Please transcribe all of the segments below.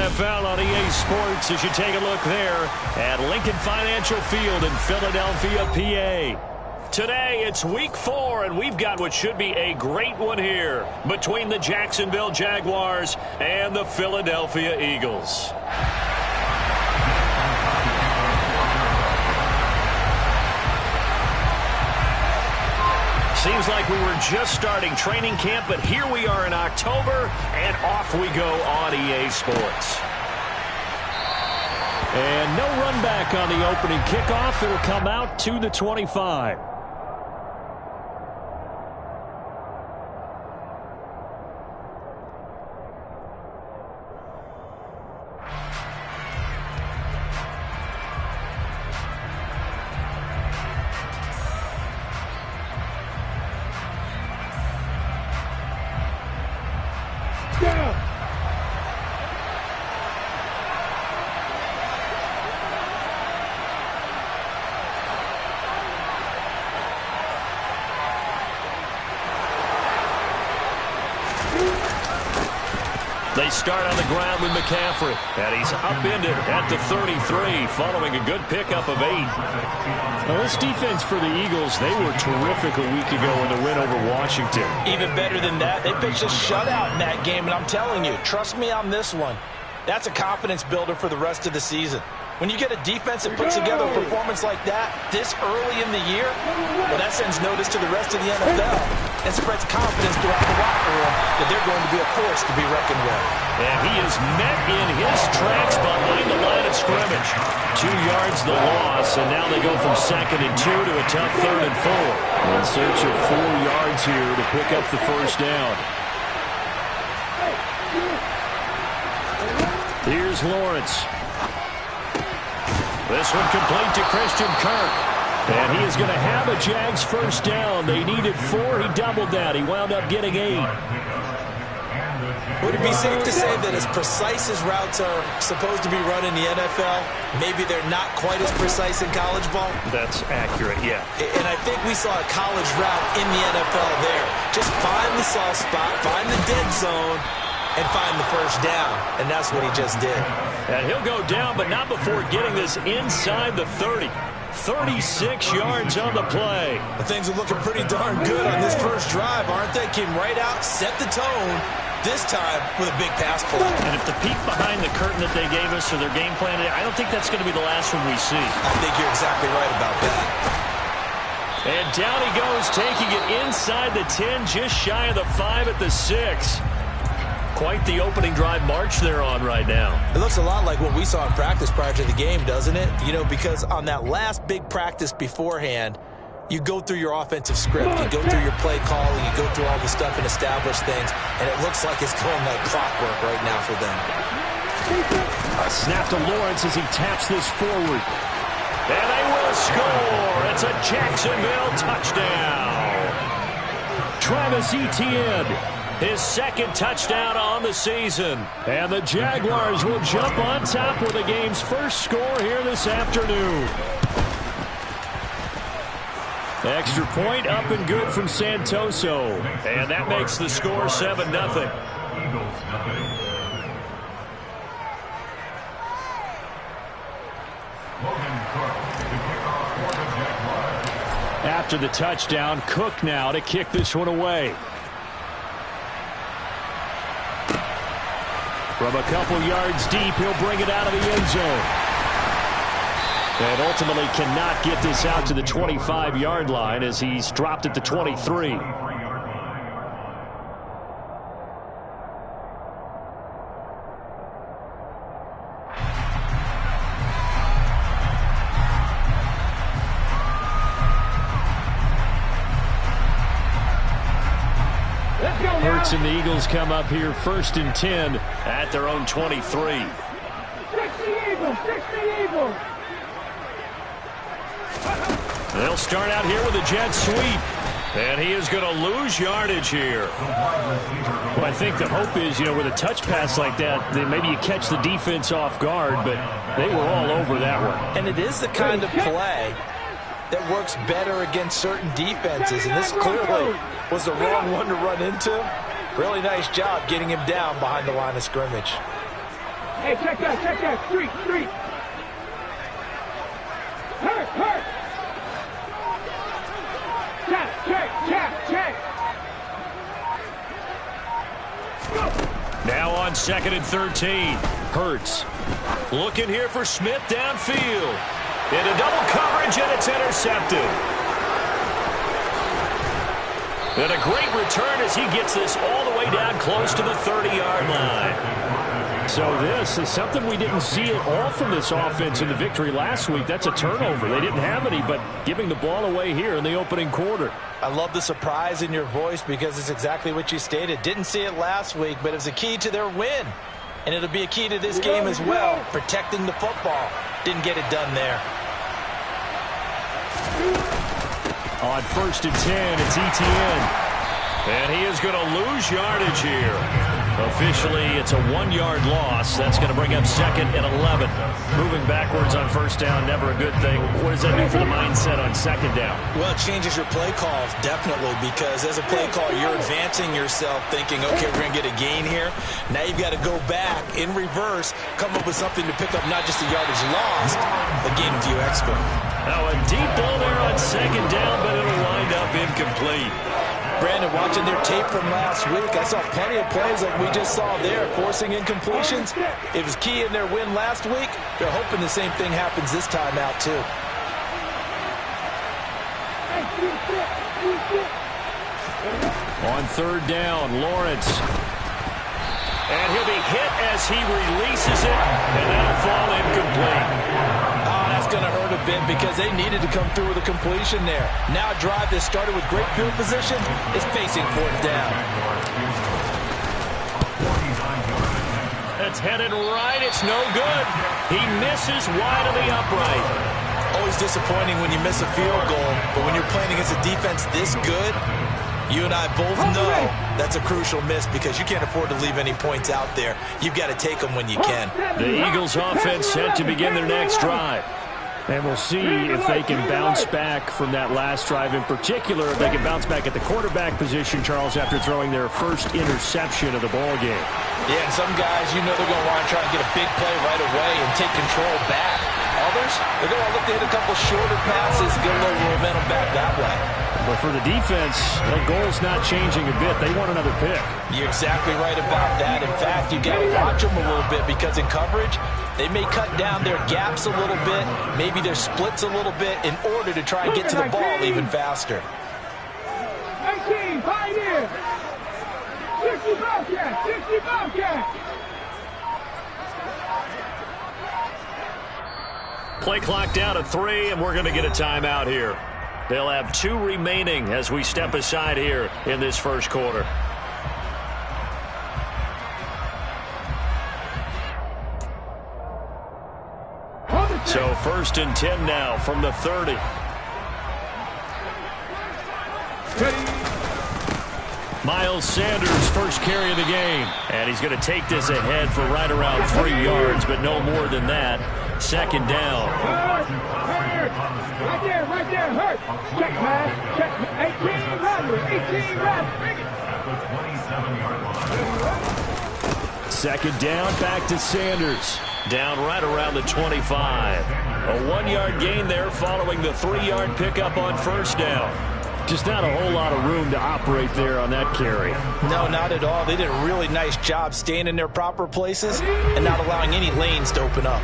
NFL on EA Sports as you take a look there at Lincoln Financial Field in Philadelphia, PA. Today, it's Week 4, and we've got what should be a great one here between the Jacksonville Jaguars and the Philadelphia Eagles. Seems like we were just starting training camp, but here we are in October, and off we go on EA Sports. And no run back on the opening kickoff. It'll come out to the 25. They start on the ground with McCaffrey, and he's upended at the 33 following a good pickup of 8. Now, this defense for the Eagles, they were terrific a week ago in the win over Washington. Even better than that, they pitched a shutout in that game, and I'm telling you, trust me on this one, that's a confidence builder for the rest of the season. When you get a defense that puts together a performance like that this early in the year, well, that sends notice to the rest of the NFL and spreads confidence throughout the locker room that they're going to be a force to be reckoned with. And he is met in his tracks behind the line of scrimmage. 2 yards the loss, and now they go from 2nd and 2 to a tough 3rd and 4. In search of 4 yards here to pick up the first down. Here's Lawrence. This one complete to Christian Kirk. And he is going to have a Jags first down. They needed 4. He doubled that. He wound up getting 8. Would it be safe to say that as precise as routes are supposed to be run in the NFL, maybe they're not quite as precise in college ball? That's accurate, yeah. And I think we saw a college route in the NFL there. Just find the soft spot, find the dead zone, and find the first down. And that's what he just did. And he'll go down, but not before getting this inside the 30. 36 yards on the play. Things are looking pretty darn good on this first drive, aren't they? Came right out, set the tone, this time with a big pass play. And if the peek behind the curtain that they gave us or their game plan, I don't think that's going to be the last one we see. I think you're exactly right about that. And down he goes, taking it inside the 10, just shy of the 5 at the 6. Quite the opening drive march they're on right now. It looks a lot like what we saw in practice prior to the game, doesn't it? You know, because on that last big practice beforehand, you go through your offensive script, you go through your play calling, you go through all the stuff and establish things, and it looks like it's going like clockwork right now for them. A snap to Lawrence as he taps this forward. And they will score. It's a Jacksonville touchdown. Travis Etienne. His 2nd touchdown on the season. And the Jaguars will jump on top with the game's first score here this afternoon. Extra point up and good from Santoso. And that makes the score 7-0. After the touchdown, Cook now to kick this one away. From a couple yards deep, he'll bring it out of the end zone. And ultimately cannot get this out to the 25-yard line as he's dropped at the 23. Hurts and the Eagles come up here 1st and 10 at their own 23. 60 Eagles, 60 Eagles. They'll start out here with a jet sweep. And he is going to lose yardage here. Well, I think the hope is, with a touch pass like that, then maybe you catch the defense off guard, but they were all over that one. And it is the kind of play that works better against certain defenses, and this clearly was the wrong one to run into. Really nice job getting him down behind the line of scrimmage. Hey, check that. Street. Hurt. Check. Now on 2nd and 13. Hurts. Looking here for Smith downfield. Into double coverage, and it's intercepted. And a great return as he gets this all the way down close to the 30-yard line. So this is something we didn't see at all from this offense in the victory last week. That's a turnover. They didn't have any, but giving the ball away here in the opening quarter. I love the surprise in your voice because it's exactly what you stated. Didn't see it last week, but it was a key to their win. And it'll be a key to this game as well, protecting the football. Didn't get it done there. On 1st and 10, it's Etienne. And he is going to lose yardage here. Officially, it's a 1-yard loss. That's going to bring up 2nd and 11. Moving backwards on 1st down, never a good thing. What does that do for the mindset on 2nd down? Well, it changes your play calls, definitely, because as a play caller, you're advancing yourself thinking, okay, we're going to get a gain here. Now you've got to go back in reverse, come up with something to pick up not just the yardage lost, but gain a few extra. Now a deep ball there on 2nd down, but it'll wind up incomplete. Brandon, watching their tape from last week, I saw plenty of plays like we just saw there, forcing incompletions. It was key in their win last week. They're hoping the same thing happens this time out, too. On 3rd down, Lawrence. And he'll be hit as he releases it, and that'll fall incomplete. That's going to hurt a bit because they needed to come through with a completion there. Now a drive that started with great field position is facing 4th down. It's headed right. It's no good. He misses wide of the upright. Always disappointing when you miss a field goal, but when you're playing against a defense this good, you and I both know that's a crucial miss because you can't afford to leave any points out there. You've got to take them when you can. The Eagles offense set to begin their next drive. And we'll see if they can bounce back from that last drive in particular, if they can bounce back at the quarterback position, Charles, after throwing their first interception of the ball game. Yeah, and some guys, you know they're going to want to try and get a big play right away and take control back. Others, they're going to look to hit a couple shorter passes, get a little momentum back that way. But for the defense, the goal's not changing a bit. They want another pick. You're exactly right about that. In fact, you've got to watch them a little bit because in coverage, they may cut down their gaps a little bit, maybe their splits a little bit in order to try and get to the ball even faster. 18, Pioneer! 60 Bobcat! Play clock down to 3, and we're going to get a timeout here. They'll have 2 remaining as we step aside here in this first quarter. So 1st and 10 now from the 30. Miles Sanders, first carry of the game. And he's going to take this ahead for right around 3 yards, but no more than that. 2nd down. Right there, hurt. Check, man. Check. 18 run. 2nd down, back to Sanders. Down right around the 25. A 1-yard gain there following the 3-yard pickup on 1st down. Just not a whole lot of room to operate there on that carry. No, not at all. They did a really nice job staying in their proper places and not allowing any lanes to open up.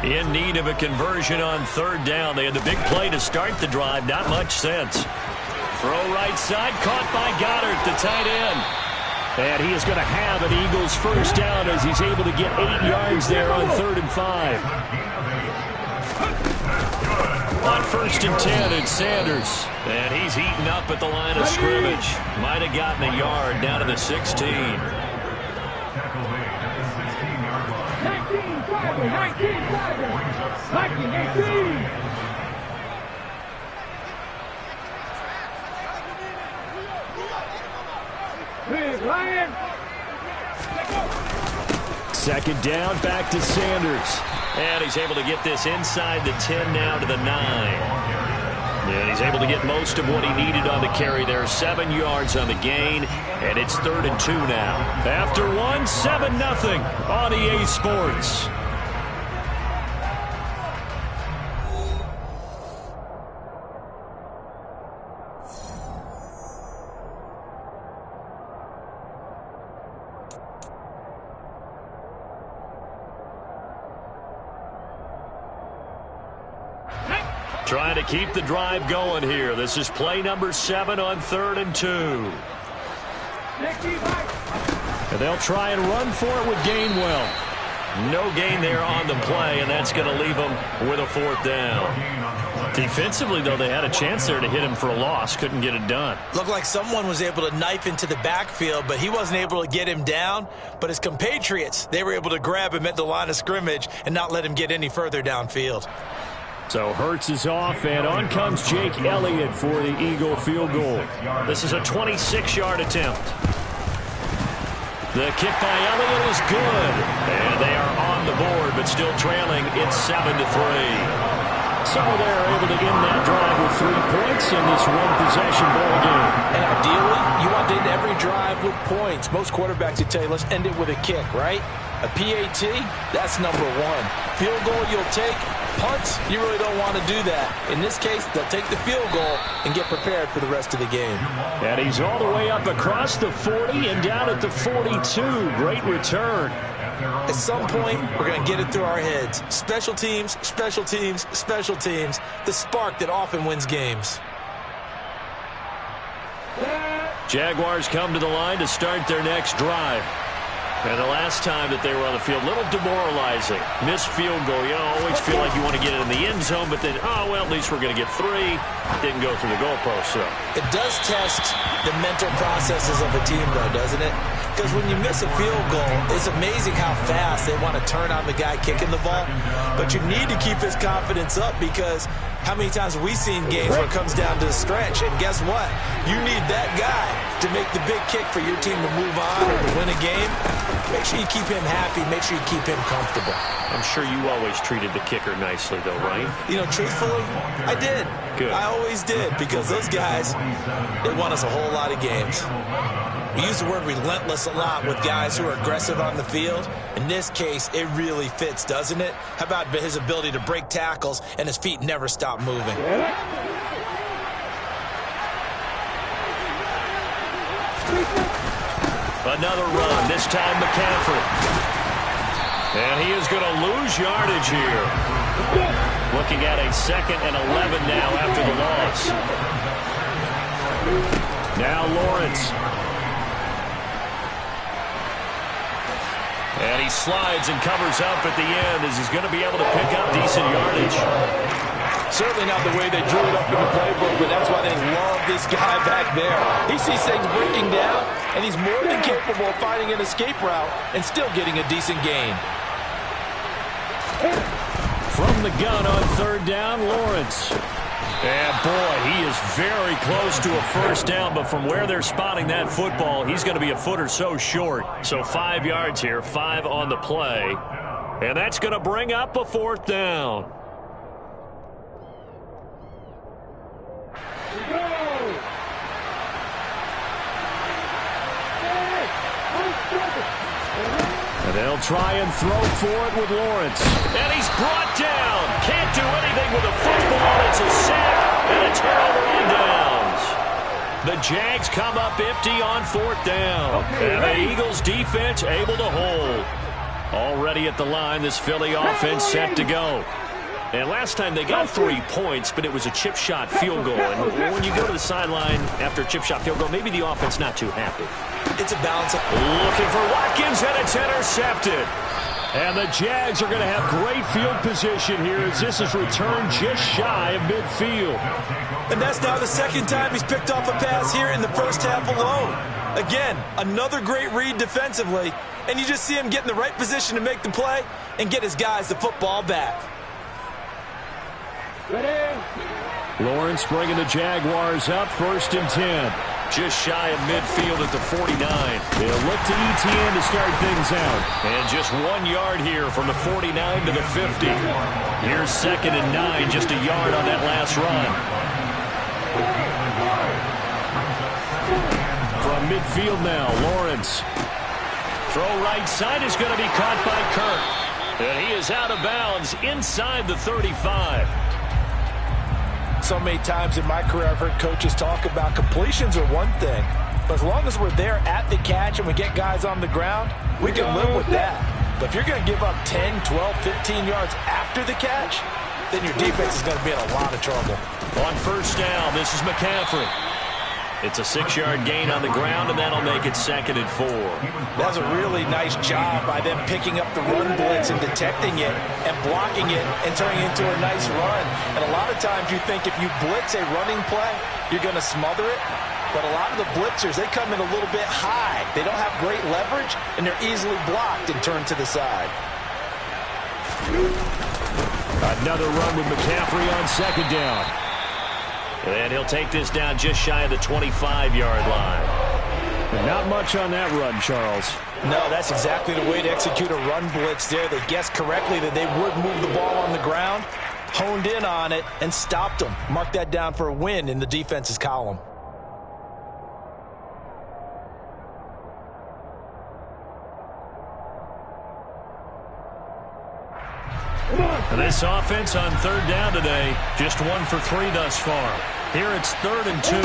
In need of a conversion on 3rd down. They had the big play to start the drive. Not much sense. Throw right side, caught by Goddard, the tight end. And he is going to have an Eagles first down as he's able to get 8 yards there on 3rd and 5. On 1st and 10, it's Sanders. And he's heating up at the line of scrimmage. Might have gotten a yard down to the 16. 19. Ryan. 2nd down, back to Sanders. And he's able to get this inside the 10 now to the 9. And he's able to get most of what he needed on the carry there. 7 yards on the gain, and it's 3rd and 2 now. After one, 7-0 on EA Sports. Trying to keep the drive going here. This is play number 7 on 3rd and 2. And they'll try and run for it with Gainwell. No gain there on the play, and that's going to leave them with a 4th down. Defensively, though, they had a chance there to hit him for a loss. Couldn't get it done. Looked like someone was able to knife into the backfield, but he wasn't able to get him down. But his compatriots, they were able to grab him at the line of scrimmage and not let him get any further downfield. So Hurts is off, and on comes Jake Elliott for the Eagle field goal. This is a 26-yard attempt. The kick by Elliott is good, and they are on the board, but still trailing. It's 7-3. So they're able to end that drive with 3 points in this one-possession ball game. And ideally, you want to end every drive with points. Most quarterbacks would tell you, let's end it with a kick, right? A PAT, that's number 1. Field goal you'll take. Punts, you really don't want to do that. In this case, they'll take the field goal and get prepared for the rest of the game. And he's all the way up across the 40 and down at the 42. Great return. At some point, we're going to get it through our heads. Special teams, special teams, special teams. The spark that often wins games. Jaguars come to the line to start their next drive. And the last time that they were on the field, a little demoralizing. Missed field goal. You always feel like you want to get it in the end zone, but then, oh, well, at least we're going to get 3. Didn't go through the goalpost, so. It does test the mental processes of a team, though, doesn't it? Because when you miss a field goal, it's amazing how fast they want to turn on the guy kicking the ball. But you need to keep his confidence up, because how many times have we seen games where it comes down to the stretch? And guess what? You need that guy to make the big kick for your team to move on or to win a game. Make sure you keep him happy. Make sure you keep him comfortable. I'm sure you always treated the kicker nicely, though, right? You know, truthfully, I did. Good. I always did, because those guys, they won us a whole lot of games. We use the word relentless a lot with guys who are aggressive on the field. In this case, it really fits, doesn't it? How about his ability to break tackles and his feet never stop moving? Another run, this time McCaffrey. And he is going to lose yardage here. Looking at a 2nd and 11 now after the loss. Now Lawrence. And he slides and covers up at the end as he's going to be able to pick up decent yardage. Certainly not the way they drew it up in the playbook, but that's why they love this guy back there. He sees things breaking down, and he's more than capable of finding an escape route and still getting a decent gain. From the gun on 3rd down, Lawrence. And boy, he is very close to a 1st down, but from where they're spotting that football, he's going to be a foot or so short. So 5 yards here, 5 on the play. And that's going to bring up a 4th down. And they'll try and throw for it with Lawrence. And he's brought down. Can't do anything with a football. It's a sack and a turnover on downs. The Jags come up empty on 4th down. And the Eagles defense able to hold. Already at the line, this Philly offense set to go. And last time they got 3 points, but it was a chip shot field goal. And when you go to the sideline after a chip shot field goal, maybe the offense not too happy. It's a balance. Looking for Watkins, and it's intercepted. And the Jags are going to have great field position here as this is returned just shy of midfield. And that's now the 2nd time he's picked off a pass here in the 1st half alone. Again, another great read defensively. And you just see him get in the right position to make the play and get his guys the football back. Lawrence bringing the Jaguars up, 1st and 10. Just shy of midfield at the 49. They'll look to ETN to start things out. And just 1 yard here from the 49 to the 50. Here's 2nd and 9, just a yard on that last run. midfield now. Lawrence. Throw right side is going to be caught by Kirk. And he is out of bounds inside the 35. So many times in my career I've heard coaches talk about completions are one thing. But as long as we're there at the catch and we get guys on the ground, we can live with that. But if you're going to give up 10, 12, 15 yards after the catch, then your defense is going to be in a lot of trouble. On first down, this is McCaffrey. It's a 6-yard gain on the ground, and that'll make it 2nd and 4. That's a really nice job by them picking up the run blitz and detecting it and blocking it and turning it into a nice run. And a lot of times you think if you blitz a running play, you're going to smother it. But a lot of the blitzers, they come in a little bit high. They don't have great leverage, and they're easily blocked and turned to the side. Another run with McCaffrey on 2nd down. And he'll take this down just shy of the 25-yard line. And not much on that run, Charles. No, that's exactly the way to execute a run blitz there. They guessed correctly that they would move the ball on the ground, honed in on it, and stopped them. Mark that down for a win in the defense's column. This offense on 3rd down today, just 1 for 3 thus far. Here it's 3rd and 2.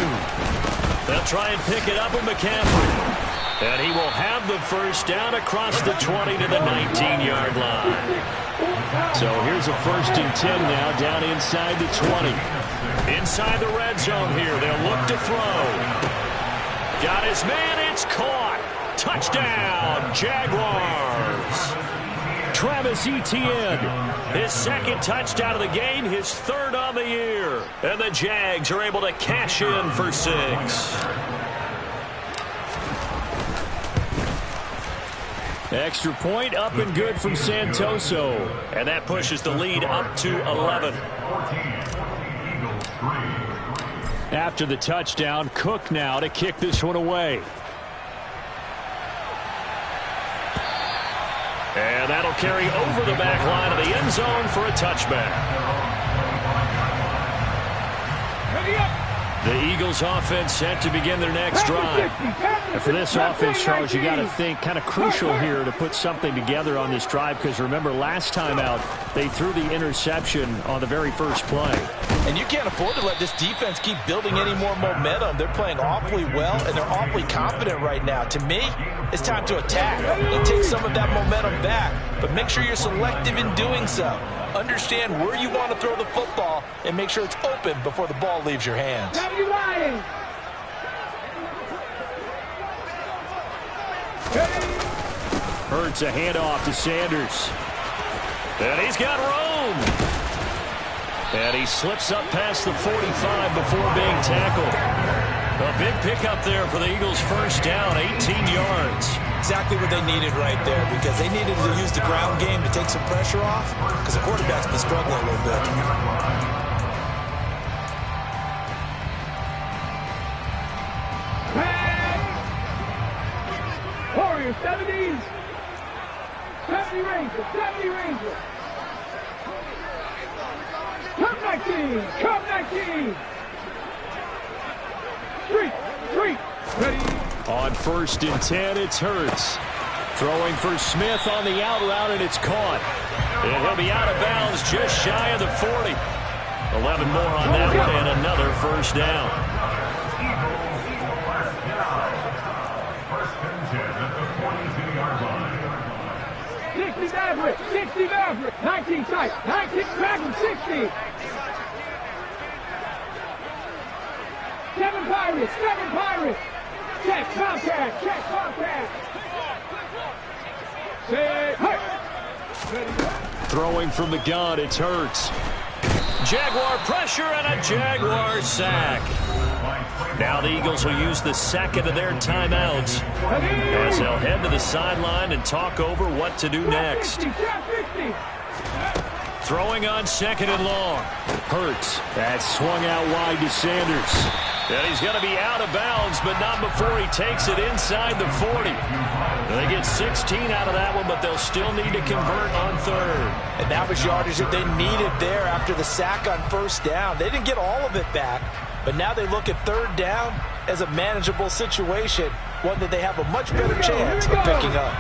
They'll try and pick it up with McCaffrey. And he will have the first down across the 20 to the 19-yard line. So here's a 1st and 10 now down inside the 20. Inside the red zone here, they'll look to throw. Got his man, it's caught. Touchdown, Jaguars. Travis Etienne, his 2nd touchdown of the game, his 3rd on the year. And the Jags are able to cash in for 6. Extra point up and good from Santoso. And that pushes the lead up to 11. After the touchdown, Cook now to kick this one away. And that'll carry over the back line of the end zone for a touchback. The Eagles offense set to begin their next drive. And for this offense, Charles, you got to think kind of crucial here to put something together on this drive, because remember last time out they threw the interception on the very first play. And you can't afford to let this defense keep building any more momentum. They're playing awfully well, and they're awfully confident right now. To me, it's time to attack and take some of that momentum back. But make sure you're selective in doing so. Understand where you want to throw the football and make sure it's open before the ball leaves your hands. Hurts a handoff to Sanders. And he's got room. And he slips up past the 45 before being tackled. A big pickup there for the Eagles' first down, 18 yards. Exactly what they needed right there, because they needed to use the ground game to take some pressure off, because the quarterback's been struggling a little bit. Warriors, 70s. 70 Rangers, 70 Rangers. Come 19, come 19. Street, ready. On 1st and 10, it's Hurts. Throwing for Smith on the out route, and it's caught. And he'll be out of bounds just shy of the 40. 11 more on that one, and another first down. 60 Maverick, 60 Maverick, 19 tight, 19 Maverick, 60. 7 Pirates, 7 Pirates. Check, contact, check, contact. Say, hey. Throwing from the gun, it's Hurts. Jaguar pressure and a Jaguar sack. Now the Eagles will use the 2nd of their timeouts as they'll head to the sideline and talk over what to do next. Throwing on 2nd and long. Hurts. That's swung out wide to Sanders. And he's going to be out of bounds, but not before he takes it inside the 40. They get 16 out of that one, but they'll still need to convert on 3rd. And that was yardage that they needed there after the sack on 1st down. They didn't get all of it back, but now they look at 3rd down, as a manageable situation, one that they have a much better chance of picking up.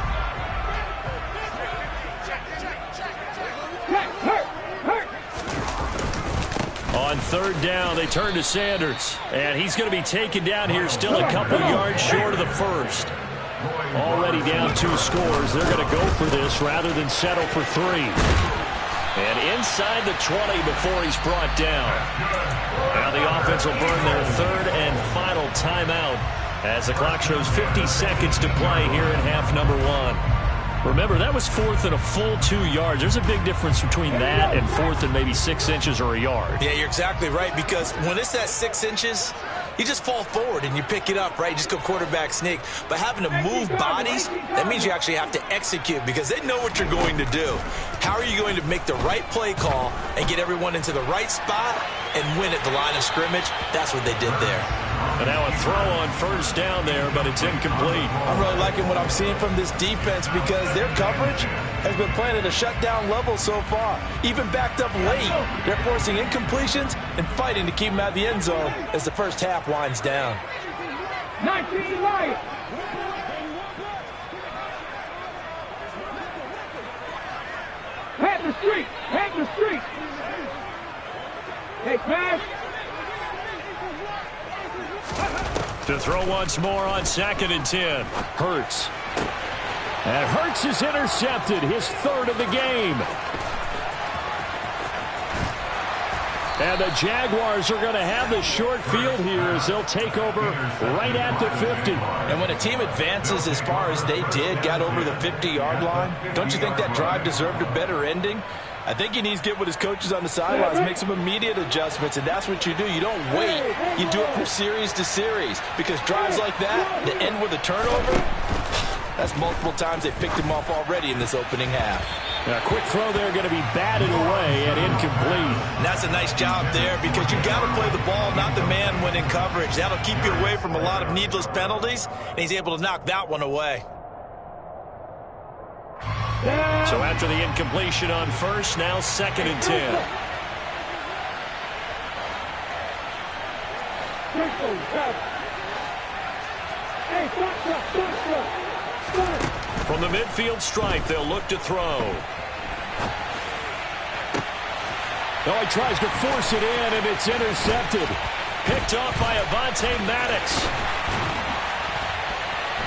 On third down, they turn to Sanders. And he's going to be taken down here, still a couple yards short of the first. Already down 2 scores. They're going to go for this rather than settle for 3. And inside the 20 before he's brought down. Now the offense will burn their third and final timeout as the clock shows 50 seconds to play here in half number 1. Remember, that was 4th and a full 2 yards. There's a big difference between that and 4th and maybe 6 inches or a yard. Yeah, you're exactly right, because when it's at 6 inches, you just fall forward and you pick it up, right? You just go quarterback sneak. But having to move bodies, that means you actually have to execute because they know what you're going to do. How are you going to make the right play call and get everyone into the right spot and win at the line of scrimmage? That's what they did there. And now a throw on first down there, but it's incomplete. I'm really liking what I'm seeing from this defense because their coverage has been playing at a shutdown level so far. Even backed up late, they're forcing incompletions and fighting to keep them out of the end zone as the first half winds down. 19 Lions. Head the street. Head the street. Hey, pass. To throw once more on 2nd and 10. Hurts. And Hurts is intercepted, his 3rd of the game. And the Jaguars are going to have the short field here as they'll take over right at the 50. And when a team advances as far as they did, got over the 50-yard line, don't you think that drive deserved a better ending? I think he needs to get with his coaches on the sidelines, make some immediate adjustments, and that's what you do. You don't wait. You do it from series to series because drives like that, that end with a turnover, that's multiple times they picked him off already in this opening half. A quick throw there going to be batted away and incomplete. And that's a nice job there because you got to play the ball, not the man when in coverage. That'll keep you away from a lot of needless penalties, and he's able to knock that one away. So after the incompletion on first, now 2nd and 10. From the midfield stripe, they'll look to throw. Oh, he tries to force it in, and it's intercepted. Picked off by Avonte Maddox.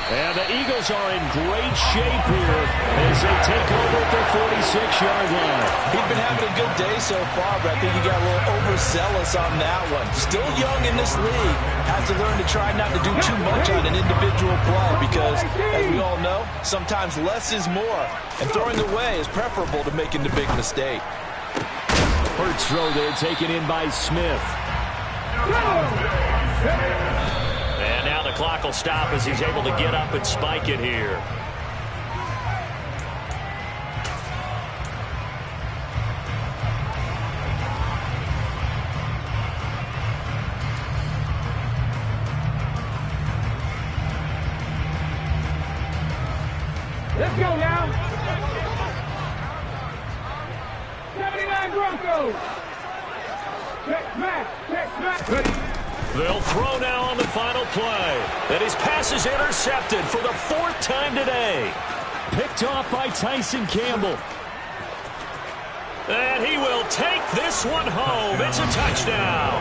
And the Eagles are in great shape here as they take over at their 46-yard line. He's been having a good day so far, but I think he got a little overzealous on that one. Still young in this league. Has to learn to try not to do too much on an individual play because, as we all know, sometimes less is more. And throwing away is preferable to making the big mistake. Hurts throw there taken in by Smith. And now the clock will stop as he's able to get up and spike it here. Let's go now. 79 Broncos. Check back. Ready. They'll throw now on the final play. And his pass is intercepted for the 4th time today. Picked off by Tyson Campbell. And he will take this one home. It's a touchdown.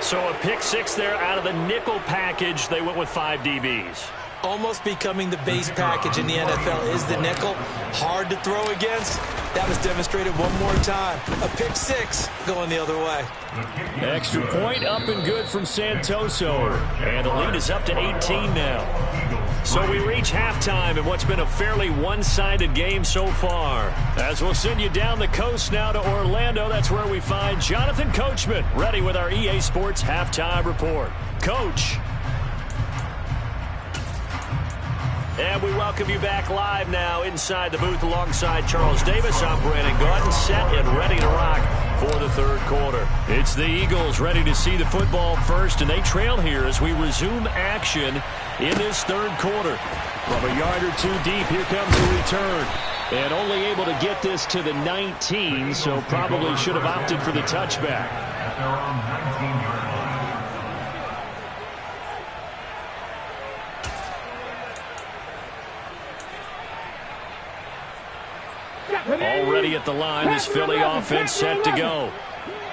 So a pick 6 there out of the nickel package. They went with 5 DBs. Almost becoming the base package in the NFL is the nickel. Hard to throw against. That was demonstrated one more time. A pick 6 going the other way. Extra point up and good from Santoso. And the lead is up to 18 now. So we reach halftime in what's been a fairly one-sided game so far. As we'll send you down the coast now to Orlando, that's where we find Jonathan Coachman ready with our EA Sports Halftime Report. Coach. And we welcome you back live now inside the booth alongside Charles Davis. I'm Brandon Gordon, set and ready to rock for the 3rd quarter. It's the Eagles ready to see the football first, and they trail here as we resume action in this 3rd quarter. From a yard or 2 deep, here comes the return. And only able to get this to the 19, so probably should have opted for the touchback. Already at the line, this Philly offense set to go.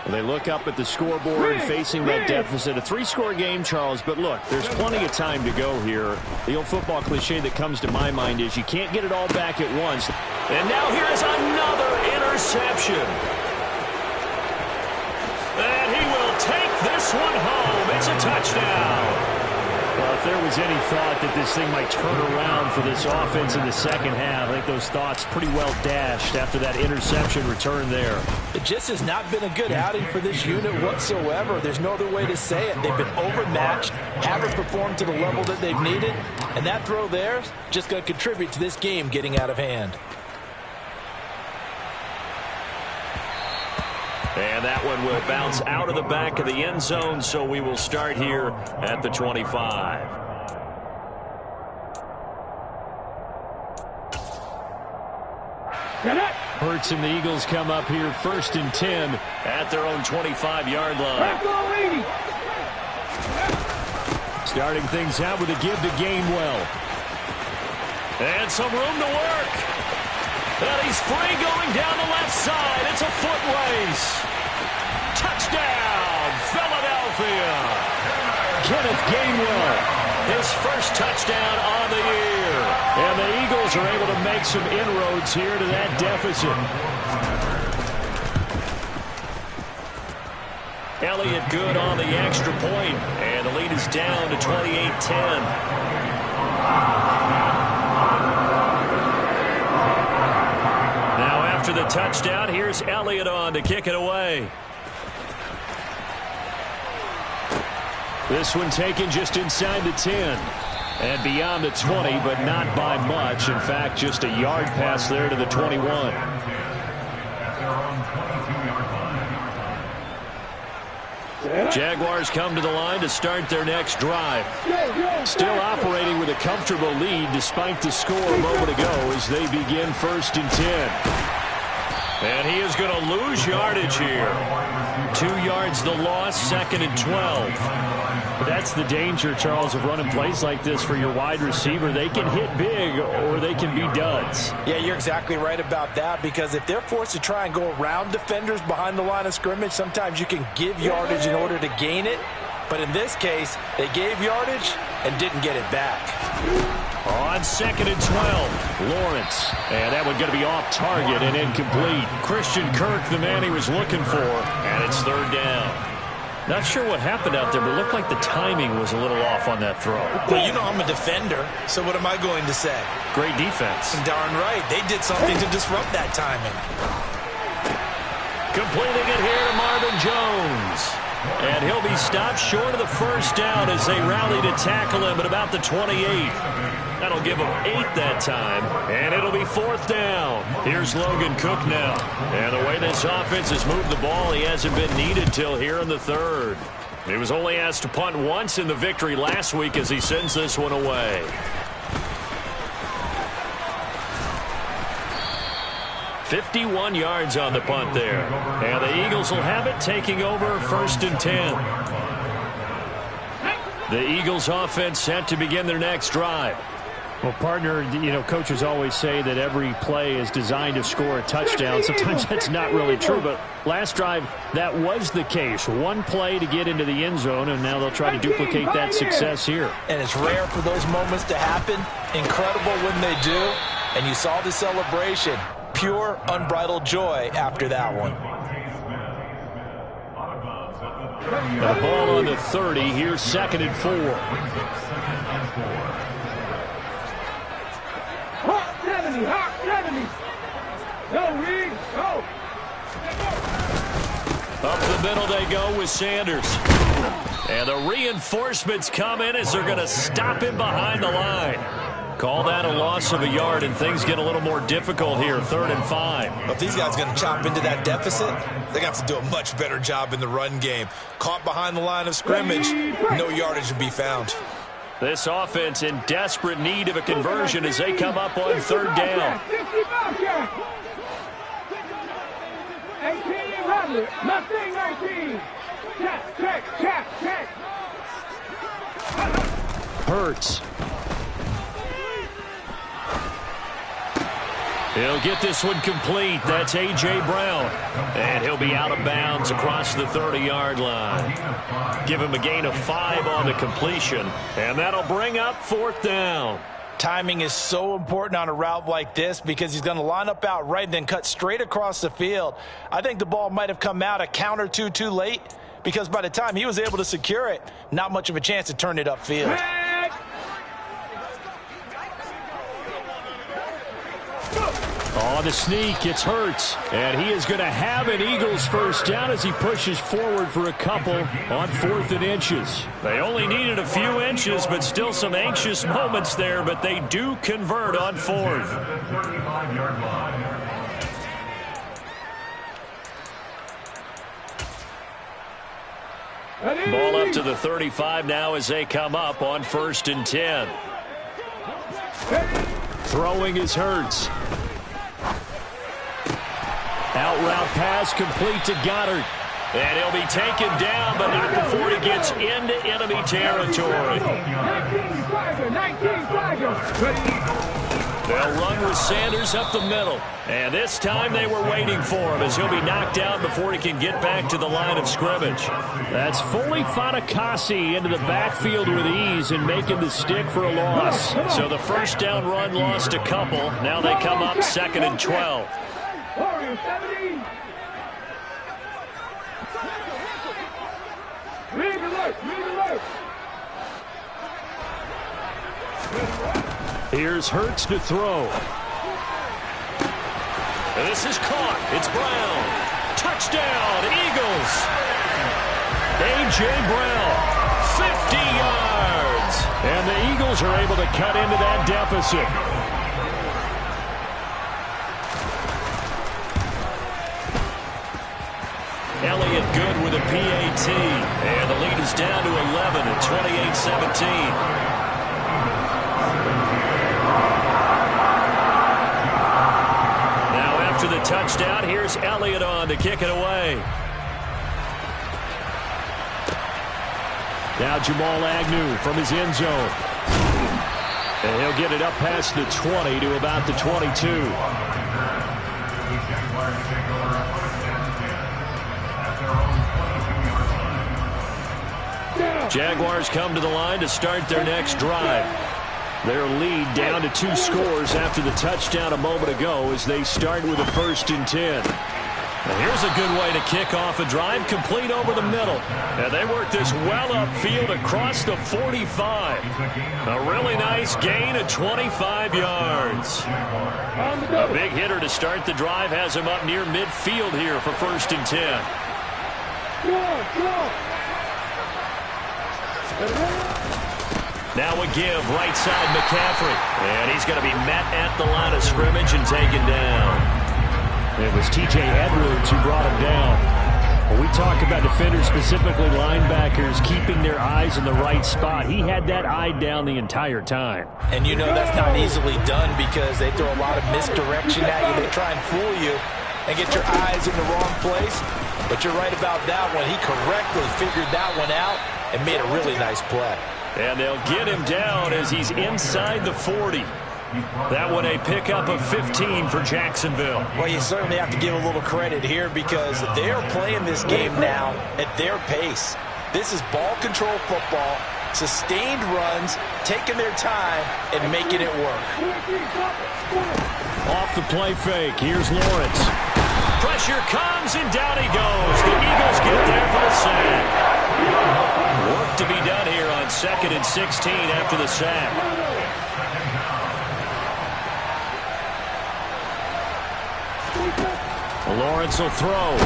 They look up at the scoreboard facing that deficit. A 3-score game, Charles, but look, there's plenty of time to go here. The old football cliche that comes to my mind is you can't get it all back at once. And now here's another interception. And he will take this one home. It's a touchdown. Well, if there was any thought that this thing might turn around for this offense in the second half, I think those thoughts pretty well dashed after that interception return there. It just has not been a good outing for this unit whatsoever. There's no other way to say it. They've been overmatched, haven't performed to the level that they've needed, and that throw there is just going to contribute to this game getting out of hand. And that one will bounce out of the back of the end zone, so we will start here at the 25. Hurts and the Eagles come up here 1st and 10 at their own 25-yard line. Starting things out with a give to Gainwell. And some room to work. And he's free going down the left side. It's a foot race. Touchdown, Philadelphia. Kenneth Gainwell, his first touchdown on the year. And the Eagles are able to make some inroads here to that deficit. Elliott good on the extra point. And the lead is down to 28-10. After the touchdown, here's Elliott on to kick it away. This one taken just inside the 10 and beyond the 20, but not by much. In fact, just a yard pass there to the 21. Jaguars come to the line to start their next drive. Still operating with a comfortable lead despite the score a moment ago as they begin 1st and 10. And he is going to lose yardage here. 2 yards the loss, 2nd and 12. But that's the danger, Charles, of running plays like this for your wide receiver. They can hit big or they can be duds. Yeah, you're exactly right about that, because if they're forced to try and go around defenders behind the line of scrimmage, sometimes you can give yardage in order to gain it. But in this case, they gave yardage and didn't get it back. On 2nd and 12, Lawrence. And that one going to be off target and incomplete. Christian Kirk, the man he was looking for, and it's 3rd down. Not sure what happened out there, but it looked like the timing was a little off on that throw. Well, you know I'm a defender, so what am I going to say? Great defense. Darn right. They did something to disrupt that timing. Completing it here to Marvin Jones. And he'll be stopped short of the 1st down as they rally to tackle him at about the 28. That'll give him 8 that time, and it'll be 4th down. Here's Logan Cook now. And the way this offense has moved the ball, he hasn't been needed till here in the 3rd. He was only asked to punt once in the victory last week as he sends this one away. 51 yards on the punt there. And the Eagles will have it, taking over 1st and 10. The Eagles offense set to begin their next drive. Well, partner, you know, coaches always say that every play is designed to score a touchdown. Sometimes that's not really true, but last drive, that was the case. One play to get into the end zone, and now they'll try to duplicate that success here. And it's rare for those moments to happen. Incredible when they do. And you saw the celebration. Pure, unbridled joy after that one. And a ball on the 30. Here's 2nd and 4. Hot 70, hot 70. Go, Reed, go. Up the middle they go with Sanders. And the reinforcements come in as they're going to stop him behind the line. Call that a loss of a yard, and things get a little more difficult here, 3rd and 5. Well, if these guys are going to chop into that deficit, they're going to have to do a much better job in the run game. Caught behind the line of scrimmage, no yardage to be found. This offense in desperate need of a conversion as they come up on 3rd down. 1800, nothing 19. Check. He'll get this one complete. That's A.J. Brown. And he'll be out of bounds across the 30-yard line. Give him a gain of 5 on the completion. And that'll bring up 4th down. Timing is so important on a route like this because he's going to line up out right and then cut straight across the field. I think the ball might have come out a count or two too late because by the time he was able to secure it, not much of a chance to turn it upfield. On the sneak, it's Hurts. And he is going to have an Eagles first down as he pushes forward for a couple on 4th and inches. They only needed a few inches, but still some anxious moments there, but they do convert on 4th. Ball up to the 35 now as they come up on 1st and 10. Throwing is Hurts. Out route pass complete to Goddard. And he'll be taken down, but not before he gets into enemy territory. They'll run with Sanders up the middle. And this time they were waiting for him as he'll be knocked out before he can get back to the line of scrimmage. That's Foley Fatukasi into the backfield with ease and making the stick for a loss. So the first down run lost a couple. Now they come up 2nd and 12. Here's Hurts to throw. This is caught. It's Brown. Touchdown, Eagles. A.J. Brown, 50 yards. And the Eagles are able to cut into that deficit. Elliott good with a PAT. And the lead is down to 11 at 28-17. After the touchdown, here's Elliott on to kick it away. Now Jamal Agnew from his end zone. And he'll get it up past the 20 to about the 22. Jaguars come to the line to start their next drive. Their lead down to 2 scores after the touchdown a moment ago as they start with a 1st and 10. Now here's a good way to kick off a drive, complete over the middle. And they work this well upfield across the 45. A really nice gain of 25 yards. A big hitter to start the drive has him up near midfield here for 1st and 10. Now a give, right side McCaffrey. And he's going to be met at the line of scrimmage and taken down. It was T.J. Edwards who brought him down. When we talk about defenders, specifically linebackers, keeping their eyes in the right spot, he had that eye down the entire time. And you know that's not easily done because they throw a lot of misdirection at you. They try and fool you and get your eyes in the wrong place. But you're right about that one. He correctly figured that one out and made a really nice play. And they'll get him down as he's inside the 40. That one a pickup of 15 for Jacksonville. Well, you certainly have to give a little credit here because they're playing this game now at their pace. This is ball control football, sustained runs, taking their time, and making it work. Off the play fake, here's Lawrence. Pressure comes, and down he goes. The Eagles get there for the sack. Work to be done here on 2nd and 16 after the sack. Lawrence will throw.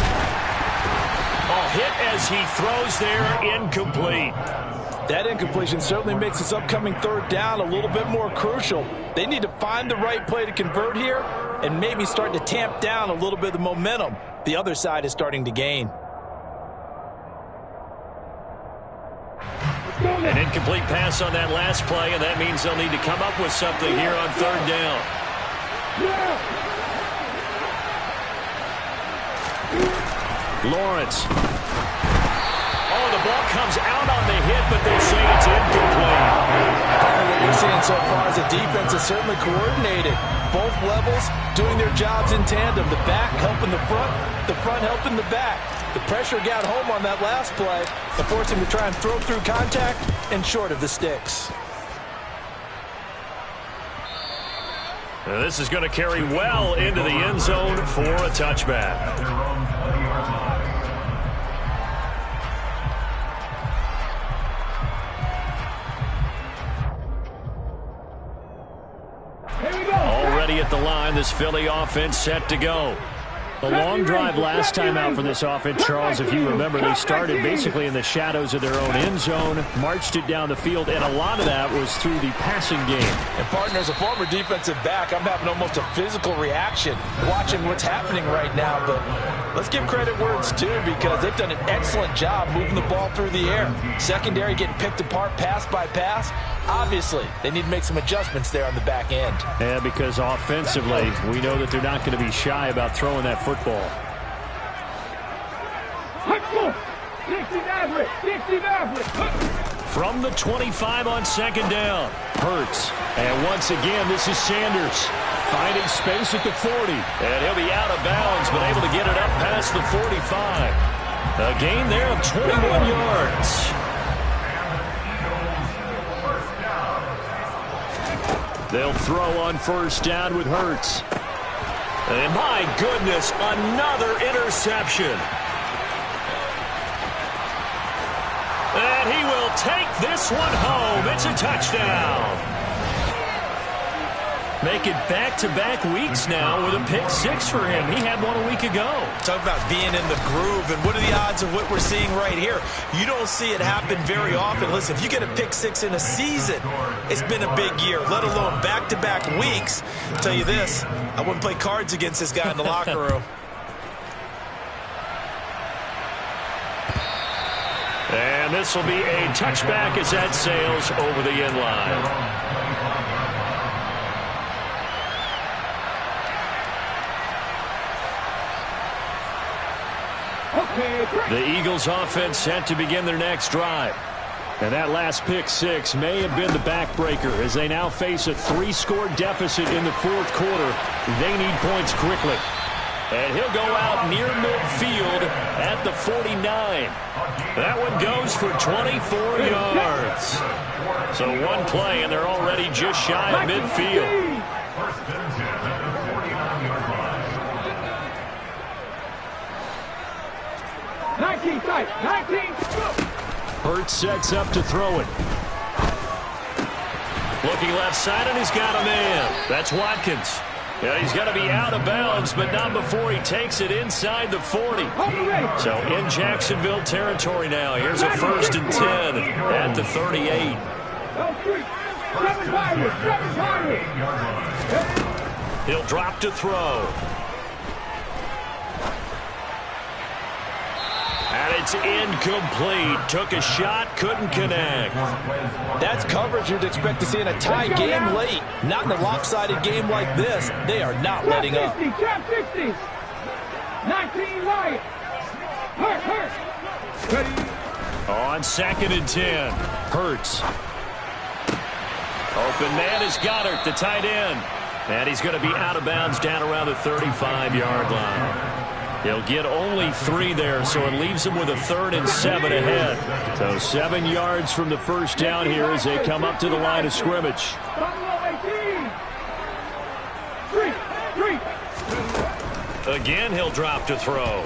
A hit as he throws there, incomplete. That incompletion certainly makes this upcoming 3rd down a little bit more crucial. They need to find the right play to convert here and maybe start to tamp down a little bit of the momentum the other side is starting to gain. An incomplete pass on that last play, and that means they'll need to come up with something here on 3rd down. Lawrence. Oh, the ball comes out on the hit, but they say it's incomplete. What you're seeing so far is a defense is certainly coordinated. Both levels doing their jobs in tandem. The back helping the front helping the back. The pressure got home on that last play to force him to try and throw through contact and short of the sticks. This is going to carry well into the end zone for a touchback. Already at the line, this Philly offense set to go. The long drive last time out for this offense, Charles, if you remember, they started basically in the shadows of their own end zone, marched it down the field, and a lot of that was through the passing game. And, partner, as a former defensive back, I'm having almost a physical reaction watching what's happening right now. But let's give credit where it's due, because they've done an excellent job moving the ball through the air. Secondary getting picked apart pass by pass. Obviously, they need to make some adjustments there on the back end. Yeah, because offensively, we know that they're not going to be shy about throwing that football. From the 25 on second down, Hurts. And once again, this is Sanders finding space at the 40. And he'll be out of bounds, but able to get it up past the 45. A gain there of 21 yards. They'll throw on first down with Hurts. And my goodness, another interception. And he will take this one home. It's a touchdown. Making back-to-back weeks now with a pick six for him. He had one a week ago. Talk about being in the groove, and what are the odds of what we're seeing right here? You don't see it happen very often. Listen, if you get a pick six in a season, it's been a big year, let alone back-to-back weeks. I'll tell you this, I wouldn't play cards against this guy in the locker room. And this will be a touchback as that sails over the end line. The Eagles offense set to begin their next drive. And that last pick six may have been the backbreaker as they now face a 3-score deficit in the fourth quarter. They need points quickly. And he'll go out near midfield at the 49. That one goes for 24 yards. So one play and they're already just shy of midfield. Hurts sets up to throw it. Looking left side, and he's got a man. That's Watkins. Yeah, he's going to be out of bounds, but not before he takes it inside the 40. So in Jacksonville territory now. Here's a 1st and 10 at the 38. He'll drop to throw. And it's incomplete. Took a shot, couldn't connect. That's coverage you'd expect to see in a tie game late. Not in a lopsided game like this. They are not letting up. 19 right. Hurt. On 2nd and 10. Hurts. Open man is Goddard, the tight end. And he's going to be out of bounds down around the 35-yard line. He'll get only 3 there, so it leaves him with a 3rd and 7 ahead. So 7 yards from the first down here as they come up to the line of scrimmage. Again, he'll drop to throw.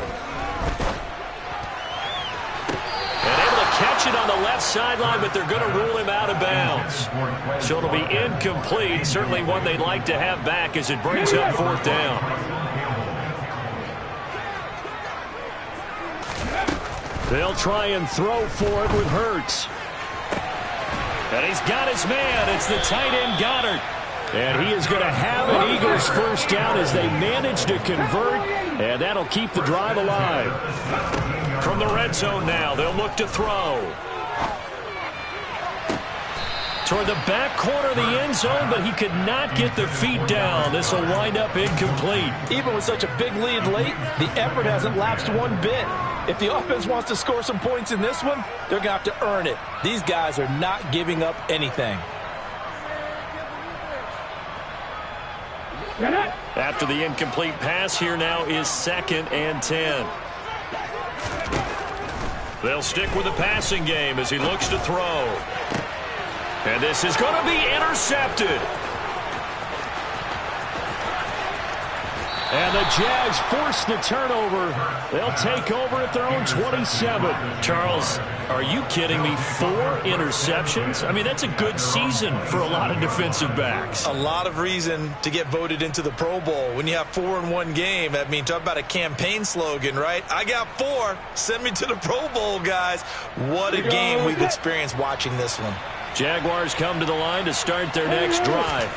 And able to catch it on the left sideline, but they're going to rule him out of bounds. So it'll be incomplete. Certainly one they'd like to have back as it brings up 4th down. They'll try and throw for it with Hurts. And he's got his man. It's the tight end Goddard. And he is going to have an Eagles first down as they manage to convert. And that'll keep the drive alive. From the red zone now, they'll look to throw. Toward the back corner of the end zone, but he could not get the feet down. This will wind up incomplete. Even with such a big lead late, the effort hasn't lapsed one bit. If the offense wants to score some points in this one, they're going to have to earn it. These guys are not giving up anything. After the incomplete pass, here now is 2nd and 10. They'll stick with the passing game as he looks to throw. And this is going to be intercepted. And the Jags force the turnover. They'll take over at their own 27. Charles, are you kidding me? 4 interceptions? I mean, that's a good season for a lot of defensive backs. A lot of reason to get voted into the Pro Bowl. When you have 4 in one game, I mean, talk about a campaign slogan, right? I got 4. Send me to the Pro Bowl, guys. What a game we've experienced watching this one. Jaguars come to the line to start their next drive.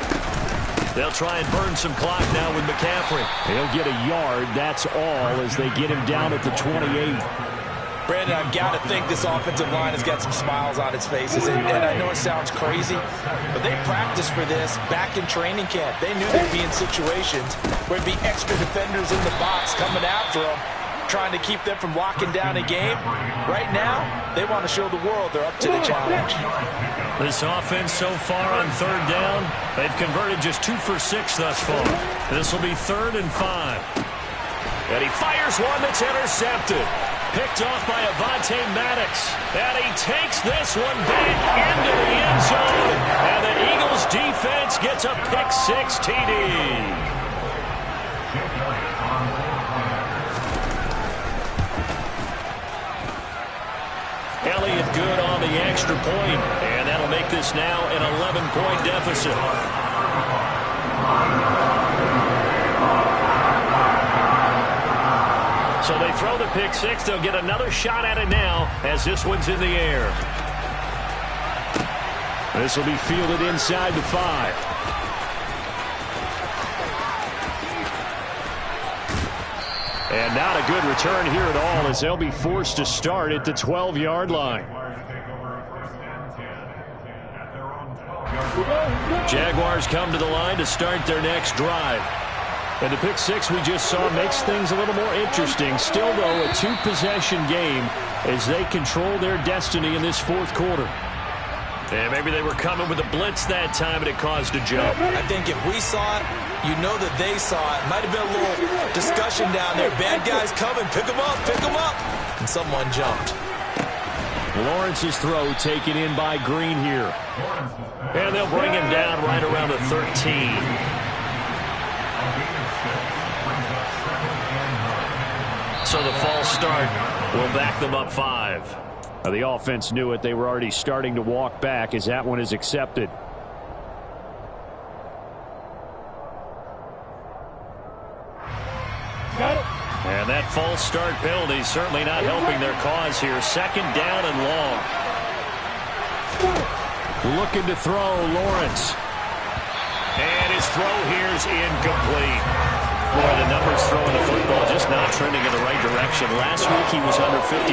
They'll try and burn some clock now with McCaffrey. He'll get a yard, that's all, as they get him down at the 28. Brandon, I've got to think this offensive line has got some smiles on its faces. And I know it sounds crazy, but they practiced for this back in training camp. They knew they'd be in situations where there'd be extra defenders in the box coming after them, trying to keep them from locking down a game. Right now, they want to show the world they're up to the challenge. This offense so far on 3rd down, they've converted just 2 for 6 thus far. This will be 3rd and 5. And he fires one that's intercepted. Picked off by Avonte Maddox. And he takes this one back into the end zone. And the Eagles defense gets a pick-6 TD. Elliott good on the extra point, and that'll make this now an 11-point deficit. So they throw the pick-6. They'll get another shot at it now as this one's in the air. This will be fielded inside the 5. And not a good return here at all as they'll be forced to start at the 12-yard line. Jaguars come to the line to start their next drive. And the pick-6 we just saw makes things a little more interesting. Still, though, a 2-possession game as they control their destiny in this 4th quarter. And maybe they were coming with a blitz that time and it caused a jump. I think if we saw it, you know that they saw it. Might have been a little discussion down there. Bad guys coming. Pick them up. Pick them up. And someone jumped. Lawrence's throw taken in by Green here. And they'll bring him down right around the 13. So the false start will back them up 5. The offense knew it. They were already starting to walk back as that one is accepted. And that false start penalty certainly not helping their cause here. 2nd down and long. Looking to throw, Lawrence. And his throw here is incomplete. Boy, the numbers throwing the football just not trending in the right direction. Last week he was under 50%.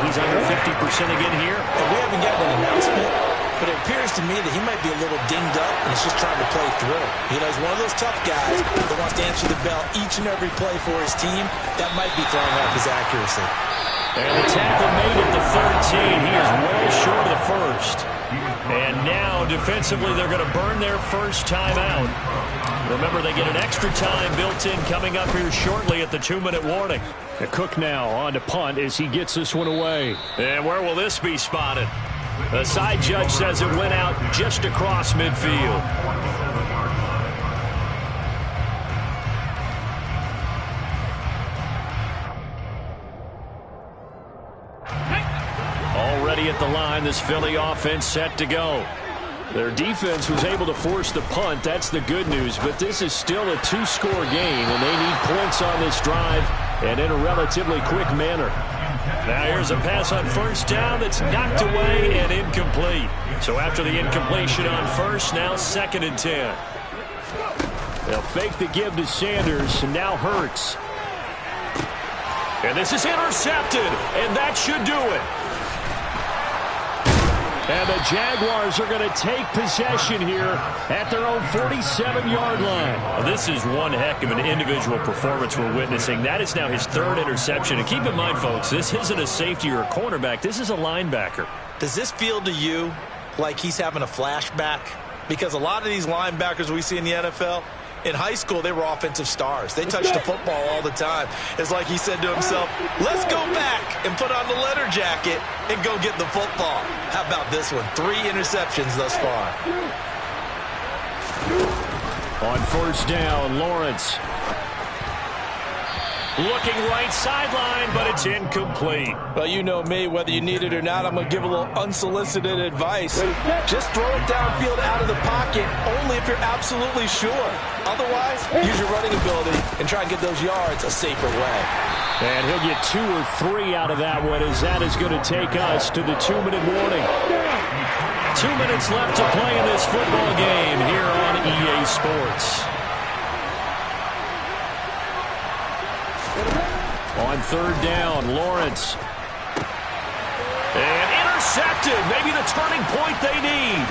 He's under 50% again here. And we haven't gotten an announcement, but it appears to me that he might be a little dinged up and he's just trying to play through. You know, he's one of those tough guys that wants to answer the bell each and every play for his team. That might be throwing off his accuracy. And the tackle made at the 13. He is well short of the first. And now, defensively, they're going to burn their first time out. Remember, they get an extra time built in coming up here shortly at the 2-minute warning. Cook now on to punt as he gets this one away. And where will this be spotted? The side judge says it went out just across midfield. Already at the line, this Philly offense set to go. Their defense was able to force the punt. That's the good news. But this is still a 2-score game, and they need points on this drive and in a relatively quick manner. Now here's a pass on 1st down that's knocked away and incomplete. So after the incompletion on 1st, now 2nd and 10. They'll fake the give to Sanders, and now Hurts. And this is intercepted, and that should do it. And the Jaguars are going to take possession here at their own 47-yard line. Well, this is one heck of an individual performance we're witnessing. That is now his 3rd interception. And keep in mind, folks, this isn't a safety or a cornerback. This is a linebacker. Does this feel to you like he's having a flashback? Because a lot of these linebackers we see in the NFL, In high school, they were offensive stars. They touched the football all the time. It's like he said to himself, let's go back and put on the leather jacket and go get the football. How about this one? 3 interceptions thus far. On first down, Lawrence. Looking right sideline, but it's incomplete. Well, you know me, whether you need it or not, I'm going to give a little unsolicited advice. Just throw it downfield out of the pocket, only if you're absolutely sure. Otherwise, use your running ability and try and get those yards a safer way. And he'll get 2 or 3 out of that one, as that is going to take us to the 2-minute warning. 2 minutes left to play in this football game here on EA Sports. On third down, Lawrence. And intercepted. Maybe the turning point they need.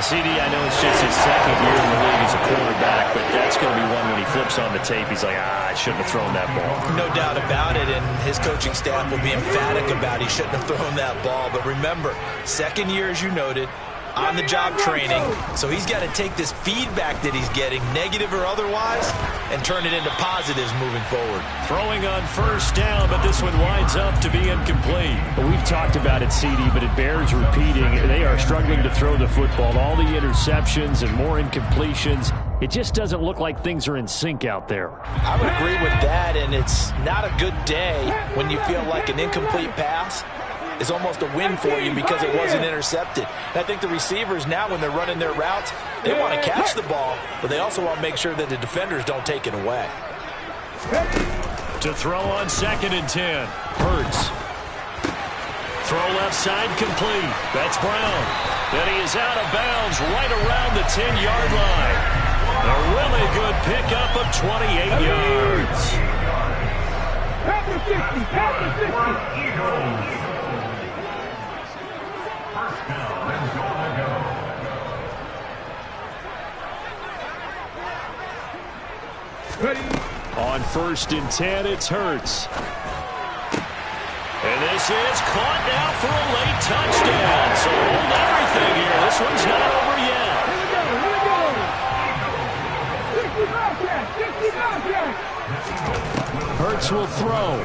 CD, I know it's just his second year in the league as a quarterback, but that's going to be one when he flips on the tape. He's like, I shouldn't have thrown that ball. No doubt about it, and his coaching staff will be emphatic about he shouldn't have thrown that ball. But remember, second year, as you noted, on-the-job training, so he's got to take this feedback that he's getting, negative or otherwise, and turn it into positives moving forward. Throwing on first down, but this one winds up to be incomplete. But we've talked about it, CD, but it bears repeating. They are struggling to throw the football. All the interceptions and more incompletions. It just doesn't look like things are in sync out there. I would agree with that, and it's not a good day when you feel like an incomplete pass is almost a win for you because it wasn't intercepted. And I think the receivers now, when they're running their routes, they want to catch the ball, but they also want to make sure that the defenders don't take it away. To throw on 2nd and 10. Hurts. Throw left side complete. That's Brown. Then he is out of bounds right around the 10-yard line. A really good pickup of 28 yards. Pass the 50, pass the 50. Ready. On 1st and 10, it's Hurts. And this is caught now for a late touchdown. So hold everything here. This one's not over yet. Here we go. 60 Hurts will throw.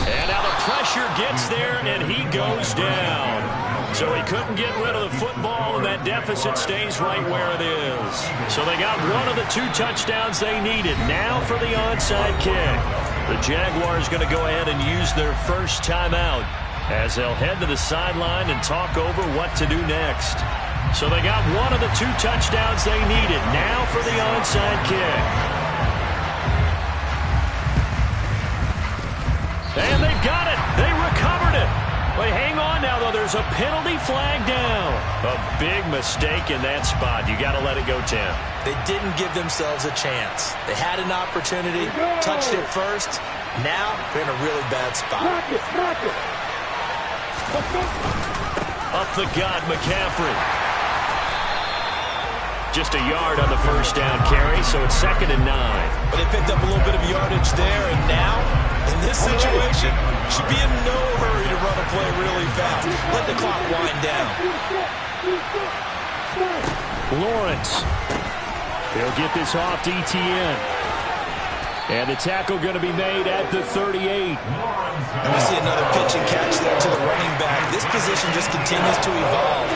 And now the pressure gets there, and he goes down. So he couldn't get rid of the football, and that deficit stays right where it is. So they got one of the 2 touchdowns they needed. Now for the onside kick. The Jaguars going to go ahead and use their first timeout as they'll head to the sideline and talk over what to do next. So they got one of the 2 touchdowns they needed. Now for the onside kick. And they've got it. They recovered it. But hang on now, though. There's a penalty flag down. A big mistake in that spot. You got to let it go, Tim. They didn't give themselves a chance. They had an opportunity, touched it first. Now they're in a really bad spot. Up the gut, McCaffrey. Just a yard on the first down carry, so it's 2nd and 9. But they picked up a little bit of yardage there, and now, in this situation, should be in no hurry to run a play really fast. Let the clock wind down. Lawrence. He'll get this off to ETN. And the tackle going to be made at the 38. And we see another pitch and catch there to the running back. This position just continues to evolve.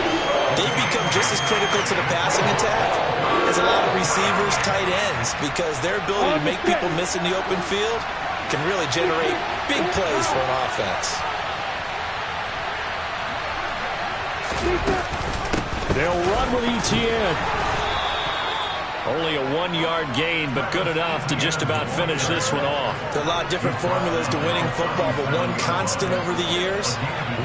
They've become just as critical to the passing attack as a lot of receivers, tight ends, because their ability to make people miss in the open field can really generate big plays for an offense. They'll run with ETN. Only a 1-yard gain, but good enough to just about finish this one off. There are a lot of different formulas to winning football, but one constant over the years,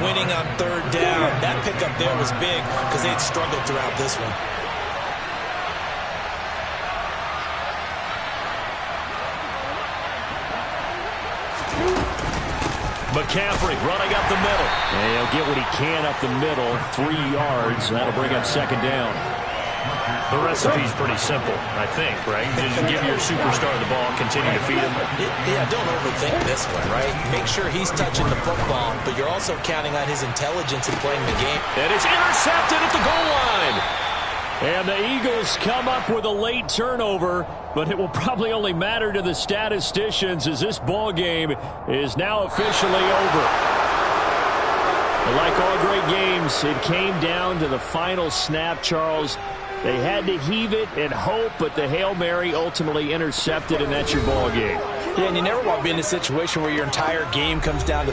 winning on 3rd down. That pickup there was big because they'd struggled throughout this one. McCaffrey running up the middle. And he'll get what he can up the middle, 3 yards. That'll bring up 2nd down. The recipe's pretty simple, I think, right? Just give your superstar the ball, continue to feed him. Yeah, don't overthink this one, right? Make sure he's touching the football, but you're also counting on his intelligence in playing the game. And it's intercepted at the goal line. And the Eagles come up with a late turnover, but it will probably only matter to the statisticians as this ball game is now officially over. But like all great games, it came down to the final snap, Charles. They had to heave it and hope, but the Hail Mary ultimately intercepted, and that's your ball game. Yeah, and you never want to be in a situation where your entire game comes down to